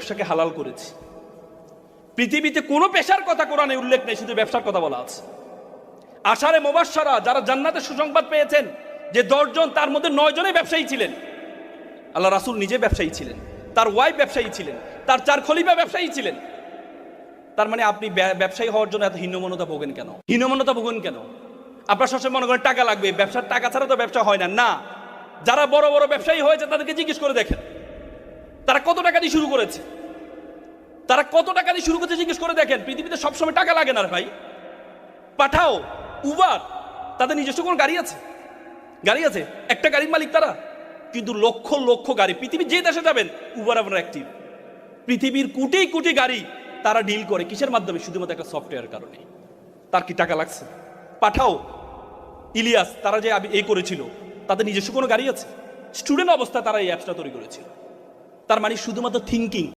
ব্যবসাকে হালাল করেছি। পৃথিবীতে কোনো পেশার কথা কোরআনে উল্লেখ নেই, শুধু ব্যবসার কথা বলা আছে। আশারে মুবাশশারা যারা জান্নাতের সুসংবাদ পেয়েছেন, যে 10 জন, তার মধ্যে 9 জনই ব্যবসায়ী ছিলেন। আল্লাহ রাসূল নিজে ব্যবসায়ী ছিলেন, তার ওয়াইফ ব্যবসায়ী ছিলেন, তার 4 খলিফা ব্যবসায়ী ছিলেন। তার মানে আপনি ব্যবসায়ী হওয়ার জন্য এত হীনমন্যতা ভোগেন কেন? হীনমন্যতা ভোগেন কেন? আপনার সবসময় মনে করেন টাকা লাগবে, ব্যবসার টাকা ছাড়া তো ব্যবসা হয় না। না, যারা বড় বড় ব্যবসায়ী হয়েছে তাদেরকে জিজ্ঞেস করে দেখেন তারা কত টাকা দিয়ে শুরু করেছে। তারা কত টাকা দিয়ে শুরু করতে জিজ্ঞেস করে দেখেন। পৃথিবীতে সবসময় টাকা লাগে না ভাই। পাঠাও, উবার, তাদের নিজস্ব কোন গাড়ি আছে? গাড়ি আছে, একটা গাড়ির মালিক তারা, কিন্তু লক্ষ লক্ষ গাড়ি। পৃথিবীর যে দেশে যাবেন উবার আপনার অ্যাক্টিভ। পৃথিবীর কোটি কোটি গাড়ি তারা ডিল করে কিসের মাধ্যমে? শুধুমাত্র একটা সফটওয়্যার কারণে। তার কি টাকা লাগছে? পাঠাও, ইলিয়াস, তারা যে এই করেছিল, তাদের নিজস্ব কোনো গাড়ি আছে? স্টুডেন্ট অবস্থায় তারা এই অ্যাপসটা তৈরি করেছিল। তার মানে শুধুমাত্র থিঙ্কিং।